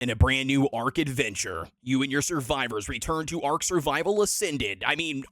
In a brand new Ark adventure, you and your survivors return to Ark Survival Ascended.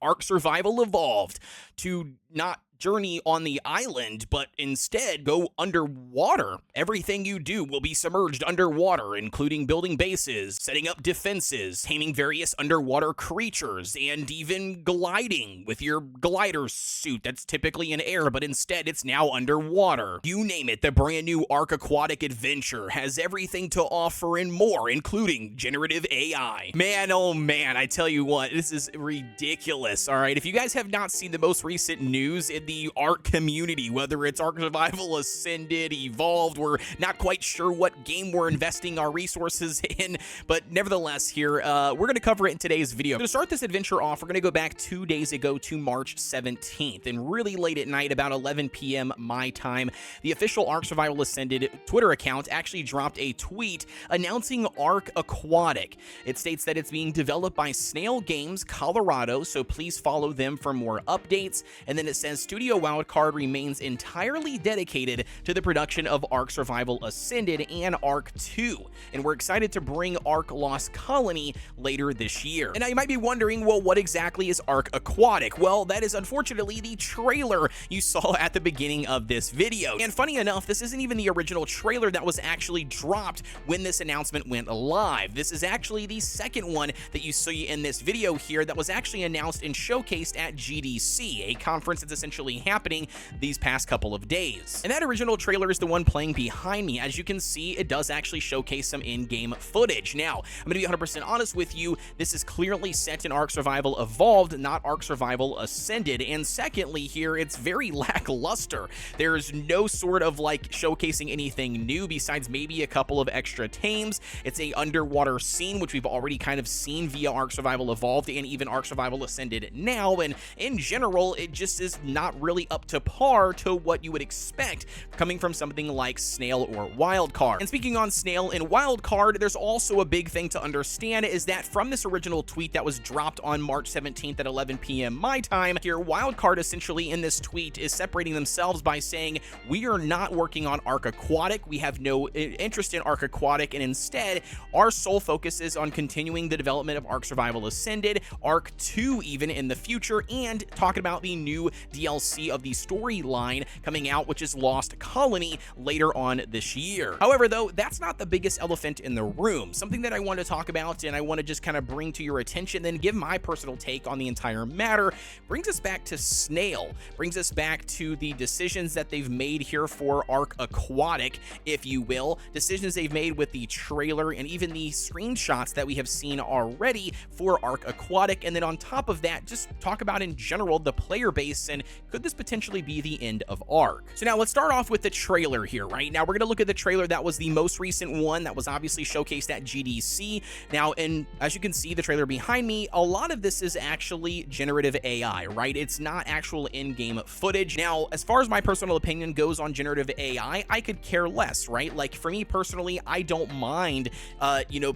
Ark Survival Evolved to not journey on the island, but instead go underwater. Everything you do will be submerged underwater, including building bases, setting up defenses, taming various underwater creatures, and even gliding with your glider suit that's typically in air, but instead it's now underwater. You name it, the brand new Ark Aquatic adventure has everything to offer and more, including generative AI. Man, oh man, I tell you what, this is ridiculous, all right? If you guys have not seen the most recent news in the Ark community, whether it's Ark Survival Ascended, Evolved, we're not quite sure what game we're investing our resources in, but nevertheless here, we're going to cover it in today's video. To start this adventure off, we're going to go back 2 days ago to March 17th, and really late at night, about 11 p.m. my time, the official Ark Survival Ascended Twitter account actually dropped a tweet announcing Ark Aquatic. It states that it's being developed by Snail Games, Colorado, so please follow them for more updates, and then it says Studio Wildcard remains entirely dedicated to the production of Ark Survival Ascended and Ark 2, and we're excited to bring Ark Lost Colony later this year. And now you might be wondering, well, what exactly is Ark Aquatic? Well, that is unfortunately the trailer you saw at the beginning of this video. And funny enough, this isn't even the original trailer that was actually dropped when this announcement went live. This is actually the second one that you see in this video here that was actually announced and showcased at GDC, a conference that's essentially happening these past couple of days. And that original trailer is the one playing behind me. As you can see, it does actually showcase some in-game footage. Now, I'm going to be 100% honest with you, this is clearly set in Ark Survival Evolved, not Ark Survival Ascended. And secondly here, it's very lackluster. There's no sort of like showcasing anything new besides maybe a couple of extra tames. It's a underwater scene, which we've already kind of seen via Ark Survival Evolved and even Ark Survival Ascended now. And in general, it just is not really up to par to what you would expect coming from something like Snail or Wildcard. And speaking on Snail and Wildcard, there's also a big thing to understand is that from this original tweet that was dropped on March 17th at 11 p.m. my time, here Wildcard essentially in this tweet is separating themselves by saying, we are not working on Ark Aquatic, we have no interest in Ark Aquatic, and instead our sole focus is on continuing the development of Ark Survival Ascended, Ark 2 even in the future, and talking about the new DLC of the storyline coming out, which is Lost Colony later on this year. However, though, that's not the biggest elephant in the room. Something that I want to talk about and I want to just kind of bring to your attention, then give my personal take on the entire matter, brings us back to Snail, brings us back to the decisions that they've made here for Ark Aquatic, if you will, decisions they've made with the trailer and even the screenshots that we have seen already for Ark Aquatic, and then on top of that, just talk about in general the player base and could this potentially be the end of Ark? So now let's start off with the trailer here, right? Now we're going to look at the trailer that was the most recent one that was obviously showcased at GDC. Now, and as you can see, the trailer behind me, a lot of this is actually generative AI, right? It's not actual in-game footage. Now, as far as my personal opinion goes on generative AI, I could care less, right? Like for me personally, I don't mind,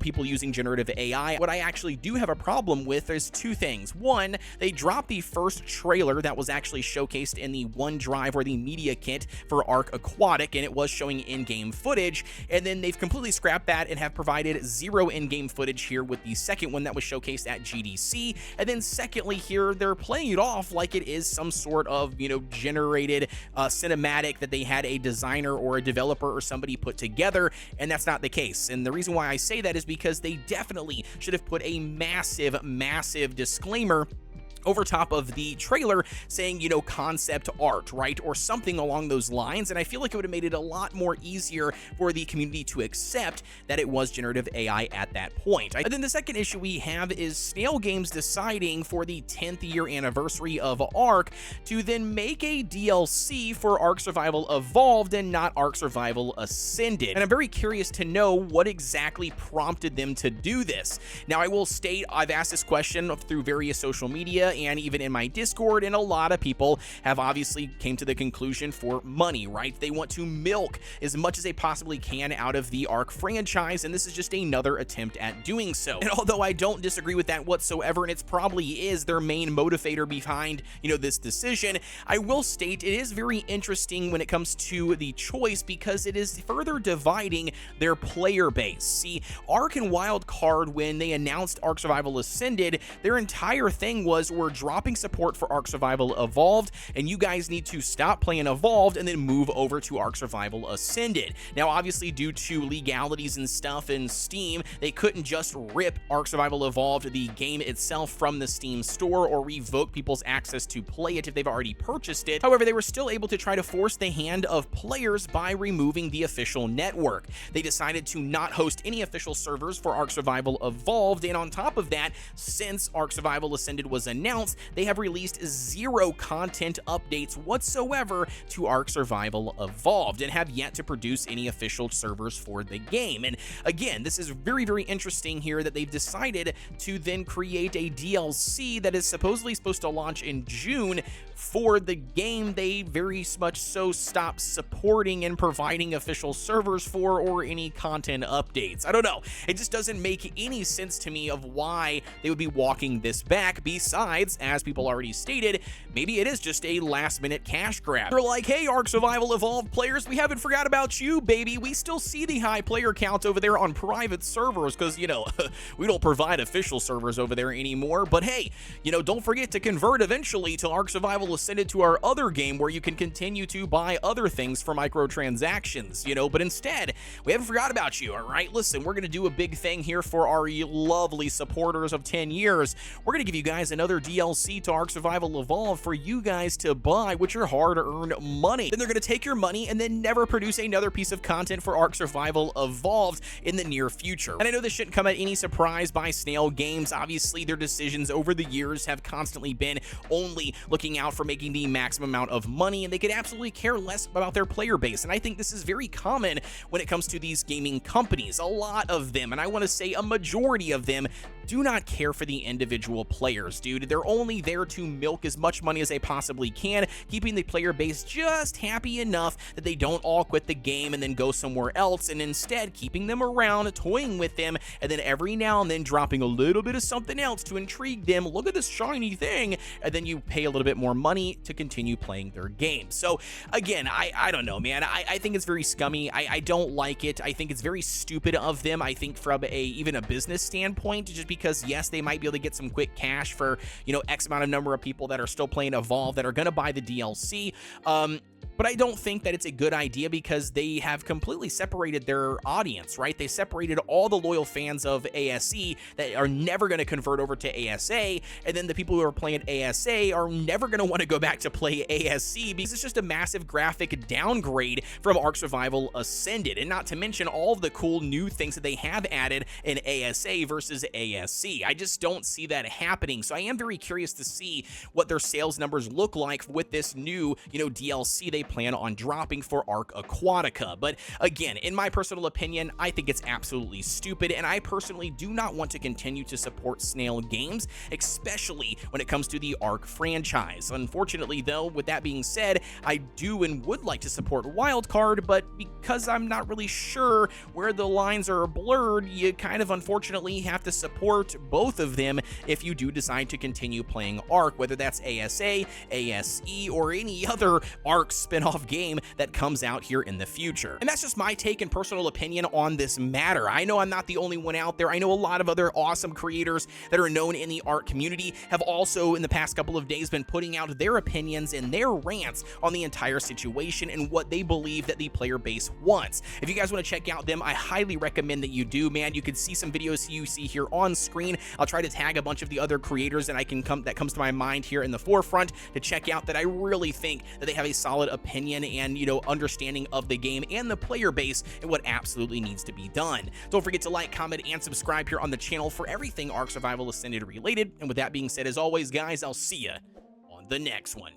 people using generative AI. What I actually do have a problem with is two things. One, they dropped the first trailer that was actually showcased in the OneDrive or the media kit for Ark Aquatic, and it was showing in-game footage, and then they've completely scrapped that and have provided zero in-game footage here with the second one that was showcased at GDC. And then secondly here, they're playing it off like it is some sort of, generated cinematic that they had a designer or a developer or somebody put together, and that's not the case. And the reason why I say that is because they definitely should have put a massive disclaimer over top of the trailer saying, concept art, right? Or something along those lines. And I feel like it would have made it a lot more easier for the community to accept that it was generative AI at that point. And then the second issue we have is Snail Games deciding for the 10th year anniversary of Ark to then make a DLC for Ark Survival Evolved and not Ark Survival Ascended. And I'm very curious to know what exactly prompted them to do this. Now, I will state I've asked this question through various social media and even in my Discord, and a lot of people have obviously came to the conclusion for money, right? They want to milk as much as they possibly can out of the Ark franchise, and this is just another attempt at doing so. And although I don't disagree with that whatsoever, and it's probably is their main motivator behind, this decision, I will state it is very interesting when it comes to the choice because it is further dividing their player base. See, Ark and Wildcard, when they announced Ark Survival Ascended, their entire thing was we're dropping support for Ark Survival Evolved, and you guys need to stop playing Evolved and then move over to Ark Survival Ascended. Now, obviously, due to legalities and stuff in Steam, they couldn't just rip Ark Survival Evolved, the game itself, from the Steam store or revoke people's access to play it if they've already purchased it. However, they were still able to try to force the hand of players by removing the official network. They decided to not host any official servers for Ark Survival Evolved, and on top of that, since Ark Survival Ascended was announced, they have released 0 content updates whatsoever to Ark Survival Evolved and have yet to produce any official servers for the game. And again, this is very, very interesting here that they've decided to then create a DLC that is supposedly supposed to launch in June for the game they very much so stopped supporting and providing official servers for or any content updates. I don't know. It just doesn't make any sense to me of why they would be walking this back. Besides, as people already stated, maybe it is just a last-minute cash grab. They're like, hey, Ark Survival Evolved players, we haven't forgot about you, baby. We still see the high player count over there on private servers because, we don't provide official servers over there anymore. But hey, don't forget to convert eventually to Ark Survival Ascended to our other game where you can continue to buy other things for microtransactions, but instead, we haven't forgot about you, all right? Listen, we're going to do a big thing here for our lovely supporters of 10 years. We're going to give you guys another DLC to Ark Survival Evolved for you guys to buy with your hard-earned money. Then they're going to take your money and then never produce another piece of content for Ark Survival Evolved in the near future. And I know this shouldn't come at any surprise by Snail Games. Obviously, their decisions over the years have constantly been only looking out for making the maximum amount of money, and they could absolutely care less about their player base. And I think this is very common when it comes to these gaming companies. A lot of them, and I want to say a majority of them, do not care for the individual players, dude. They're only there to milk as much money as they possibly can, keeping the player base just happy enough that they don't all quit the game and then go somewhere else, and instead keeping them around, toying with them, and then every now and then dropping a little bit of something else to intrigue them. Look at this shiny thing, and then you pay a little bit more money to continue playing their game. So again, I don't know, man. I think it's very scummy. I don't like it. I think it's very stupid of them. I think from even a business standpoint, just because yes, they might be able to get some quick cash for X amount of number of people that are still playing Evolve that are going to buy the DLC. But I don't think that it's a good idea because they have completely separated their audience, right? They separated all the loyal fans of ASE that are never going to convert over to ASA, and then the people who are playing ASA are never going to want to go back to play ASC because it's just a massive graphic downgrade from Ark Survival Ascended, and not to mention all of the cool new things that they have added in ASA versus ASC. I just don't see that happening, so I am very curious to see what their sales numbers look like with this new, DLC they plan on dropping for Ark Aquatica. But again, in my personal opinion, I think it's absolutely stupid, and I personally do not want to continue to support Snail Games, especially when it comes to the Ark franchise. Unfortunately, though, with that being said, I do and would like to support Wildcard, but because I'm not really sure where the lines are blurred, you kind of unfortunately have to support both of them if you do decide to continue playing Ark, whether that's ASA, ASE, or any other Ark spin-off game that comes out here in the future. And that's just my take and personal opinion on this matter. I know I'm not the only one out there. I know a lot of other awesome creators that are known in the Ark community have also in the past couple of days been putting out their opinions and their rants on the entire situation and what they believe that the player base wants. If you guys want to check out them, I highly recommend that you do, man. You can see some videos you see here on screen. I'll try to tag a bunch of the other creators that that comes to my mind here in the forefront to check out that I really think that they have a solid opinion and, understanding of the game and the player base and what absolutely needs to be done. Don't forget to like, comment, and subscribe here on the channel for everything Ark Survival Ascended related. And with that being said, as always, guys, I'll see ya on the next one.